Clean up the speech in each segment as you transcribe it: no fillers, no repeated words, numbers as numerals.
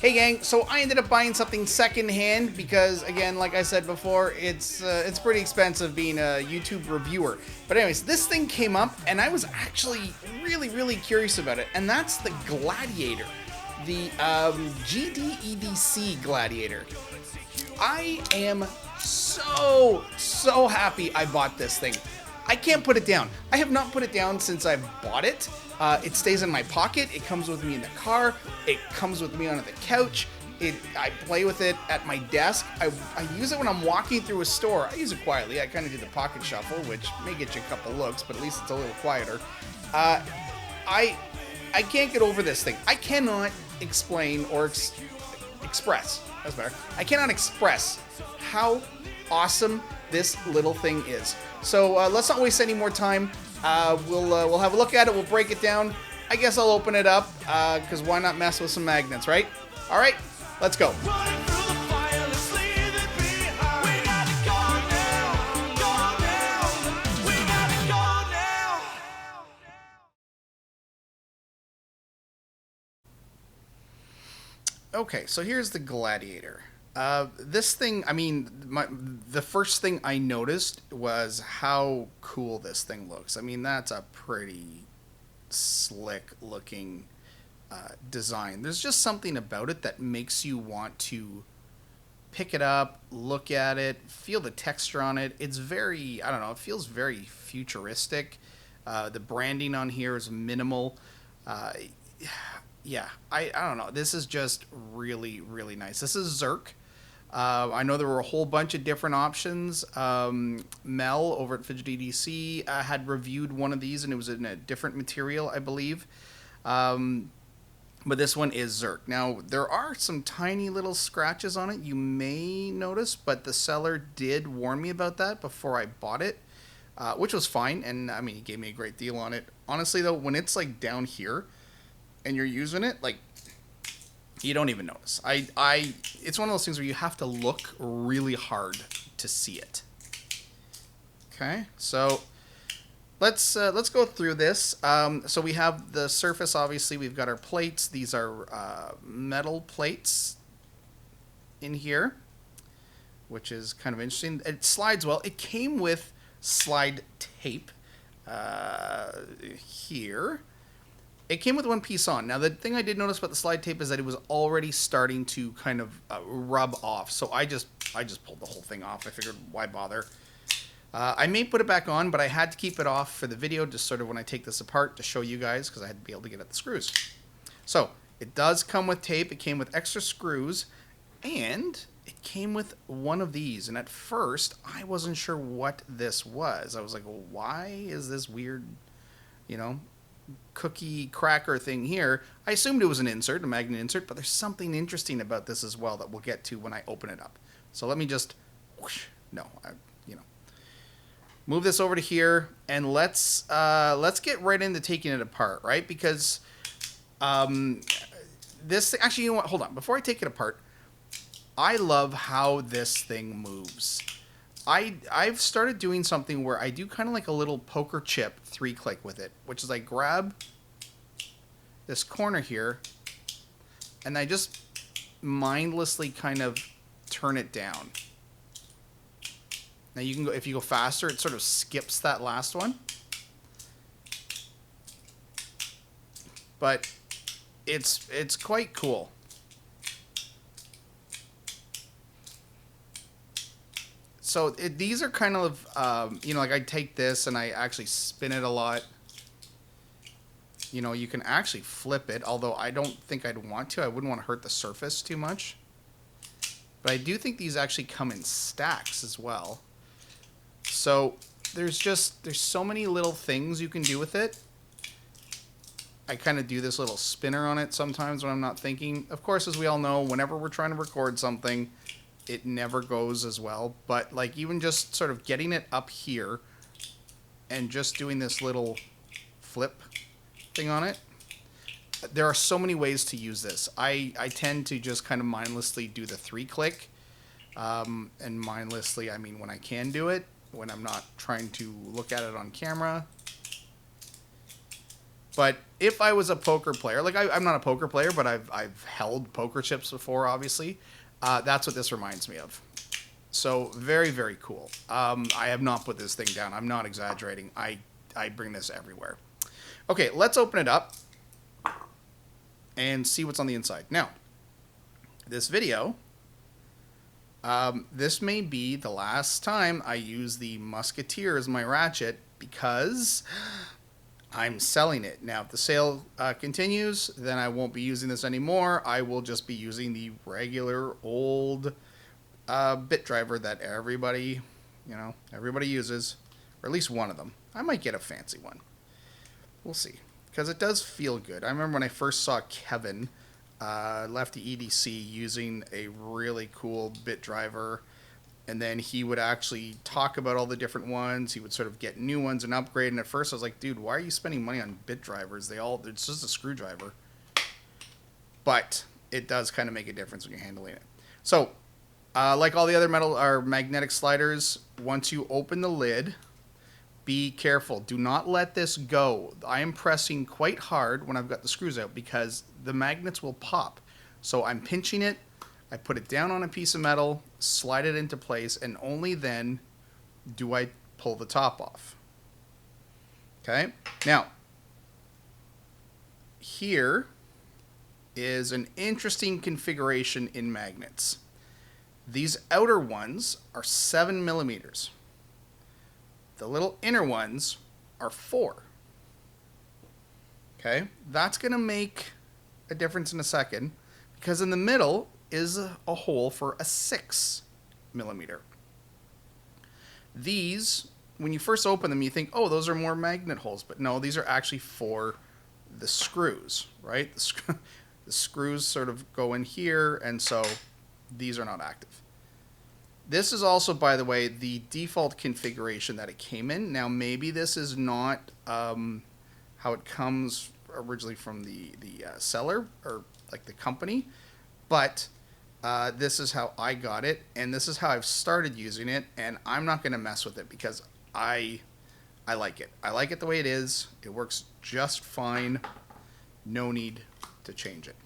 Hey gang, so I ended up buying something secondhand because, again, like I said before, it's pretty expensive being a YouTube reviewer. But anyways, this thing came up and I was actually really curious about it, and that's the Gladiator, the GDEDC Gladiator. I am so happy I bought this thing. I can't put it down. I have not put it down since I've bought it. It stays in my pocket. It comes with me in the car. It comes with me on the couch. I play with it at my desk. I use it when I'm walking through a store. I use it quietly. I kind of do the pocket shuffle, which may get you a couple looks, but at least it's a little quieter. I can't get over this thing. I cannot explain or express. That's better. I cannot express how awesome this little thing is. So let's not waste any more time. We'll have a look at it. We'll break it down. I guess I'll open it up because why not mess with some magnets, right? All right, let's go. Okay, so here's the Gladiator. This thing, I mean, the first thing I noticed was how cool this thing looks. I mean, that's a pretty slick looking design. There's just something about it that makes you want to pick it up, look at it, feel the texture on it. It's very, I don't know, it feels very futuristic. The branding on here is minimal. Yeah, I don't know. This is just really nice. This is Zerk. I know there were a whole bunch of different options. Mel over at Fidget EDC had reviewed one of these, and it was in a different material, I believe. But this one is Zerk. Now, there are some tiny little scratches on it you may notice, but the seller did warn me about that before I bought it, which was fine. And, I mean, he gave me a great deal on it. Honestly, though, when it's, like, down here and you're using it, like, you don't even notice. It's one of those things where you have to look really hard to see it. Okay, so let's go through this. So we have the surface. Obviously, we've got our plates. These are metal plates in here, which is kind of interesting. It slides well. It came with slide tape here. It came with one piece on. Now, the thing I did notice about the slide tape is that it was already starting to kind of rub off. So I just pulled the whole thing off. I figured, why bother? I may put it back on, but I had to keep it off for the video, just sort of when I take this apart to show you guys, because I had to be able to get at the screws. So it does come with tape. It came with extra screws, and it came with one of these. And at first, I wasn't sure what this was. I was like, well, why is this weird, you know, cookie cracker thing here? I assumed it was an insert, a magnet insert, but there's something interesting about this as well that we'll get to when I open it up. So let me just, move this over to here, and let's get right into taking it apart, right? Because this thing, actually, you know what? Hold on. Before I take it apart, I love how this thing moves. I've started doing something where I do kind of like a little poker chip 3-click with it, which is I grab this corner here and I just mindlessly kind of turn it down. Now you can go, if you go faster, it sort of skips that last one. But it's quite cool. So these are kind of, like I take this and I actually spin it a lot. You know, you can actually flip it, although I don't think I'd want to. I wouldn't want to hurt the surface too much. But I do think these actually come in stacks as well. So there's so many little things you can do with it. I kind of do this little spinner on it sometimes when I'm not thinking. Of course, as we all know, whenever we're trying to record something, it never goes as well. But like even just sort of getting it up here and just doing this little flip thing on it. There are so many ways to use this. I tend to just kind of mindlessly do the 3-click. And mindlessly, I mean when I can do it, when I'm not trying to look at it on camera. But if I was a poker player, like I'm not a poker player, but I've held poker chips before, obviously. That's what this reminds me of. So very, very cool. I have not put this thing down. I'm not exaggerating. I bring this everywhere. Okay, let's open it up and see what's on the inside. Now, this video, this may be the last time I use the Musketeer as my ratchet because I'm selling it. Now, if the sale continues, then I won't be using this anymore. I will just be using the regular old bit driver that everybody uses, or at least one of them. I might get a fancy one. We'll see, because it does feel good. I remember when I first saw Kevin, Lefty EDC, using a really cool bit driver, and then he would actually talk about all the different ones. He would sort of get new ones and upgrade. And at first I was like, dude, why are you spending money on bit drivers? It's just a screwdriver. But it does kind of make a difference when you're handling it. So, like all the other metal or magnetic sliders, once you open the lid, be careful. Do not let this go. I am pressing quite hard when I've got the screws out because the magnets will pop. So I'm pinching it. I put it down on a piece of metal, slide it into place, and only then do I pull the top off. Okay? Now, here is an interesting configuration in magnets. These outer ones are 7 millimeters. The little inner ones are 4. Okay? That's going to make a difference in a second, because in the middle is a hole for a 6 millimeter. These, when you first open them, you think, oh, those are more magnet holes. But no, these are actually for the screws, right? The screws sort of go in here, and so these are not active. This is also, by the way, the default configuration that it came in. Now, maybe this is not how it comes originally from the seller, or like the company, but this is how I got it, and this is how I've started using it, and I'm not going to mess with it because I like it. I like it the way it is. It works just fine. No need to change it.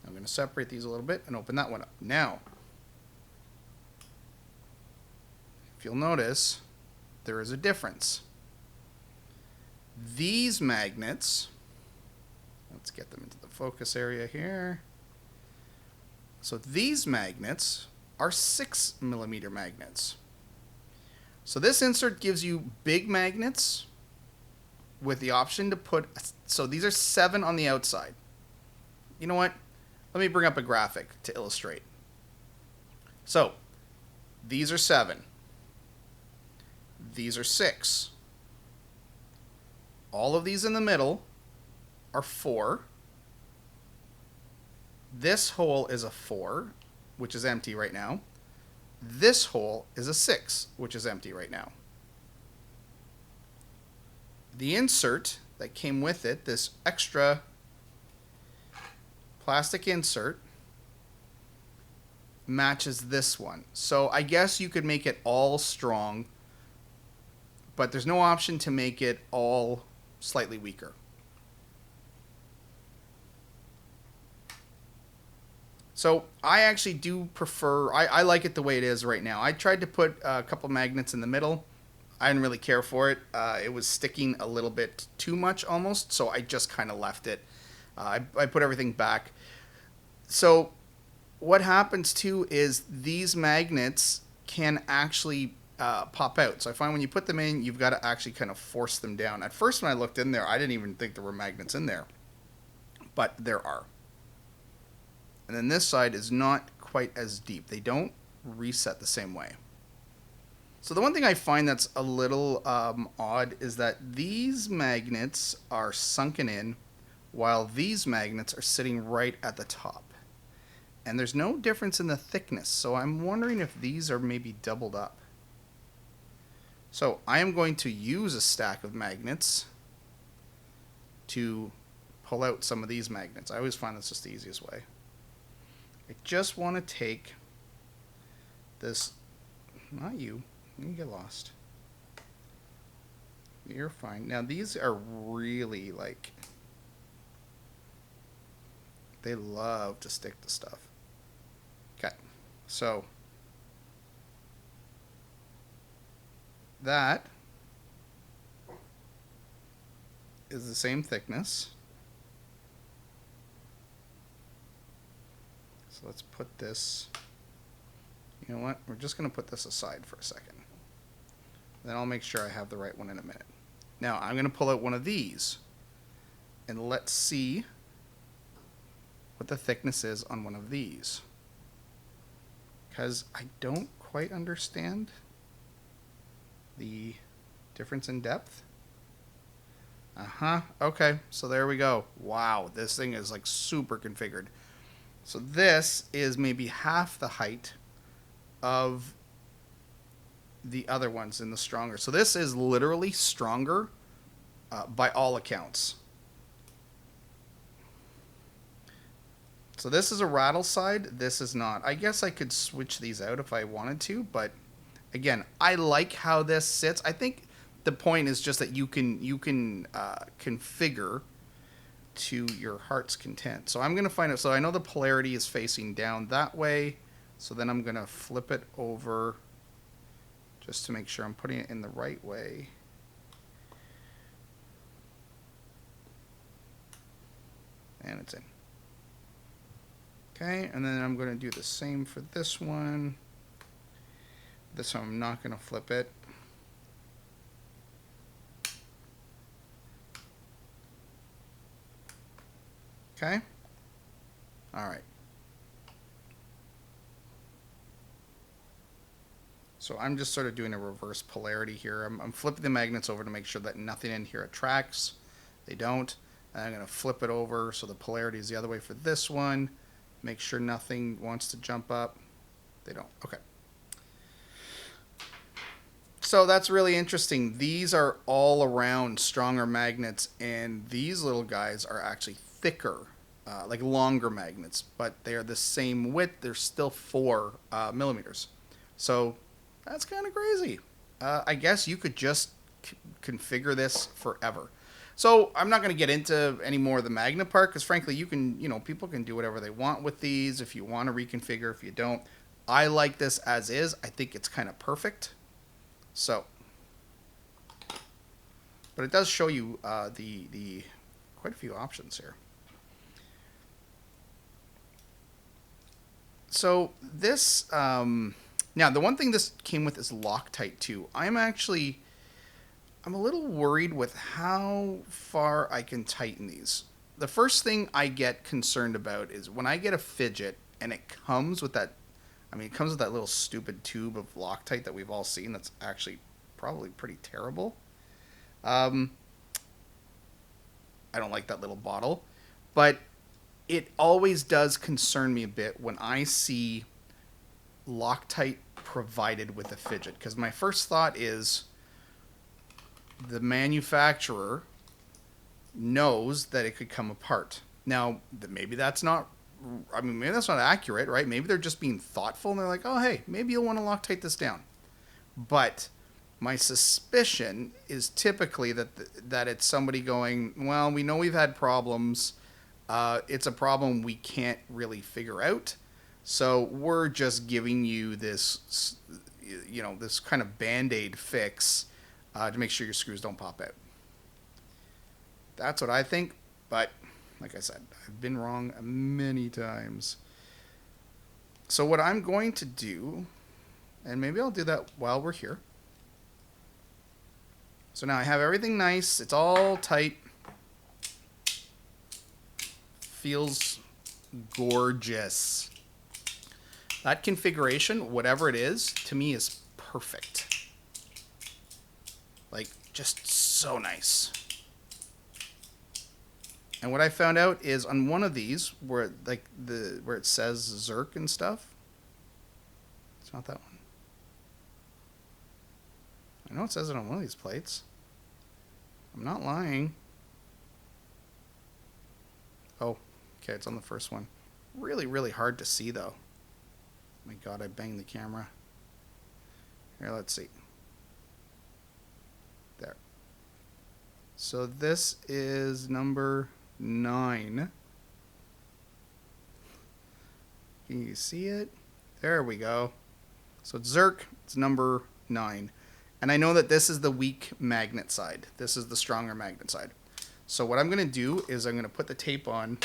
I'm going to separate these a little bit and open that one up. Now, if you'll notice, there is a difference. These magnets, let's get them into the focus area here. So these magnets are 6 millimeter magnets. So this insert gives you big magnets with the option to put, so these are 7 on the outside. You know what? Let me bring up a graphic to illustrate. So these are 7. These are 6. All of these in the middle are 4. This hole is a 4, which is empty right now. This hole is a 6, which is empty right now. The insert that came with it, this extra plastic insert, matches this one. So I guess you could make it all strong, but there's no option to make it all slightly weaker. So I actually do prefer, I like it the way it is right now. I tried to put a couple magnets in the middle. I didn't really care for it. It was sticking a little bit too much almost, so I just kind of left it. I put everything back. So what happens too is these magnets can actually pop out. So I find when you put them in, you've got to actually kind of force them down. At first when I looked in there, I didn't even think there were magnets in there, but there are. And then this side is not quite as deep. They don't reset the same way. So the one thing I find that's a little odd is that these magnets are sunken in while these magnets are sitting right at the top. And there's no difference in the thickness, so I'm wondering if these are maybe doubled up. So I am going to use a stack of magnets to pull out some of these magnets. I always find that's just the easiest way. I just want to take this, not you, you get lost. You're fine. Now these are really like, they love to stick to stuff. Okay, so that is the same thickness. So let's put this, you know what, we're just going to put this aside for a second. Then I'll make sure I have the right one in a minute. Now I'm going to pull out one of these and let's see what the thickness is on one of these, because I don't quite understand the difference in depth. Okay, so there we go. Wow, this thing is like super configured. So this is maybe half the height of the other ones in the stronger. So this is literally stronger by all accounts. So this is a rattle side. This is not. I guess I could switch these out if I wanted to, but again, I like how this sits. I think the point is just that you can configure to your heart's content. So I'm going to find out. So I know the polarity is facing down that way. So then I'm going to flip it over just to make sure I'm putting it in the right way. And it's in. Okay, and then I'm going to do the same for this one. This one I'm not going to flip it. Okay. All right. So I'm just sort of doing a reverse polarity here. I'm flipping the magnets over to make sure that nothing in here attracts. They don't. And I'm going to flip it over so the polarity is the other way for this one. Make sure nothing wants to jump up. They don't. Okay. So that's really interesting. These are all around stronger magnets, and these little guys are actually thicker, like longer magnets, but they're the same width. They're still 4 millimeters. So that's kind of crazy. I guess you could just configure this forever. So I'm not going to get into any more of the magnet part because, frankly, you can, people can do whatever they want with these. If you want to reconfigure, if you don't, I like this as is. I think it's kind of perfect. So, but it does show you the quite a few options here. So this now the one thing this came with is Loctite too. I'm a little worried with how far I can tighten these. The first thing I get concerned about is when I get a fidget and it comes with that, it comes with that little stupid tube of Loctite that we've all seen that's actually probably pretty terrible. I don't like that little bottle, but it always does concern me a bit when I see Loctite provided with a fidget, because my first thought is the manufacturer knows that it could come apart. Now, maybe that's not, maybe that's not accurate, right? Maybe they're just being thoughtful and they're like, oh, hey, maybe you'll want to Loctite this down. But my suspicion is typically that it's somebody going, well, we know we've had problems. It's a problem we can't really figure out. So we're just giving you this, this kind of Band-Aid fix to make sure your screws don't pop out. That's what I think, but like I said, I've been wrong many times. So what I'm going to do, and maybe I'll do that while we're here. So now I have everything nice. It's all tight. Feels gorgeous. That configuration, whatever it is, to me is perfect. Like, just so nice. And what I found out is on one of these, where where it says Zerk and stuff, it's not that one. I know it says it on one of these plates. I'm not lying. Oh, okay, it's on the first one. Really, really hard to see, though. My God, I banged the camera. Here, let's see. There. So this is number 9. Can you see it? There we go. So it's Zerk, it's number 9. And I know that this is the weak magnet side. This is the stronger magnet side. So what I'm going to do is I'm going to put the tape on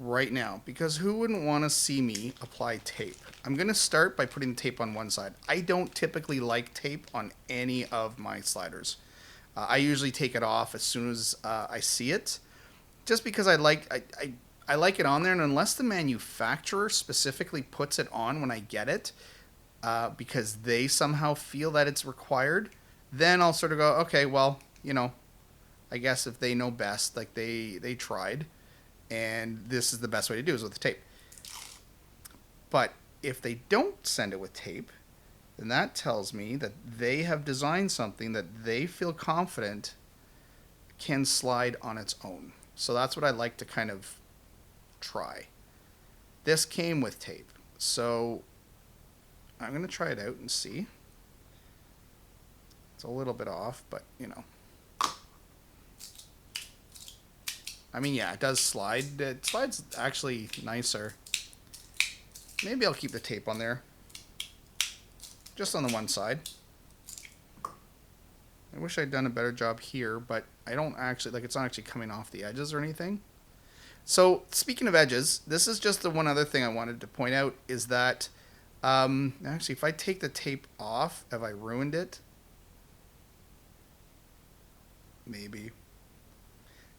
right now, because who wouldn't want to see me apply tape? I'm going to start by putting the tape on one side. I don't typically like tape on any of my sliders. I usually take it off as soon as I see it, just because I like it on there, and unless the manufacturer specifically puts it on when I get it, because they somehow feel that it's required, then I'll sort of go, okay, well, you know, I guess if they know best, like they tried, and this is the best way to do it, is with the tape. But if they don't send it with tape, then that tells me that they have designed something that they feel confident can slide on its own. So that's what I like to kind of try. This came with tape, so I'm going to try it out and see. It's a little bit off, but you know. I mean, yeah, it does slide. It slides actually nicer. Maybe I'll keep the tape on there. Just on the one side. I wish I'd done a better job here, but I don't actually, like, it's not actually coming off the edges or anything. So, speaking of edges, this is just the one other thing I wanted to point out, is that, actually, if I take the tape off, have I ruined it? Maybe.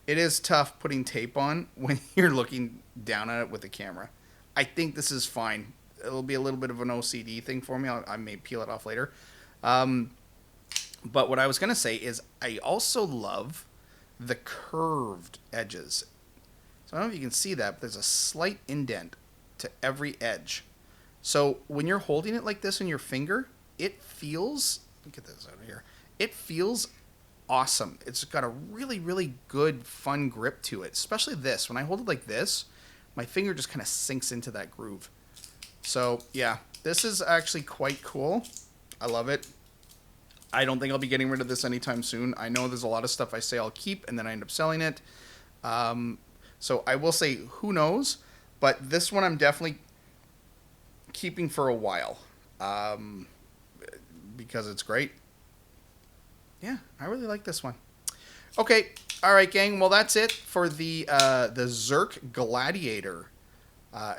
It is tough putting tape on when you're looking down at it with the camera. I think this is fine. It'll be a little bit of an OCD thing for me. I may peel it off later. But what I was going to say is I also love the curved edges. So I don't know if you can see that, but there's a slight indent to every edge. So when you're holding it like this in your finger, it feels, look at this over here, it feels awesome. It's got a really, really good, fun grip to it, especially this. When I hold it like this, my finger just kind of sinks into that groove. So yeah, this is actually quite cool. I love it. I don't think I'll be getting rid of this anytime soon. I know there's a lot of stuff I say I'll keep and then I end up selling it. So I will say, who knows? But this one I'm definitely keeping for a while, because it's great. Yeah, I really like this one. Okay, all right, gang. Well, that's it for the Zerk Gladiator.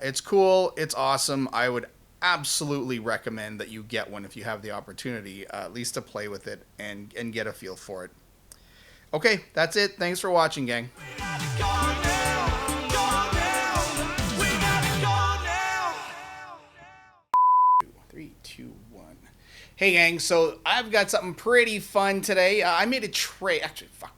It's cool. It's awesome. I would absolutely recommend that you get one if you have the opportunity, at least to play with it and get a feel for it. Okay, that's it. Thanks for watching, gang. 3, 2, 1. Hey, gang. So I've got something pretty fun today. I made a tray. Actually, fuck.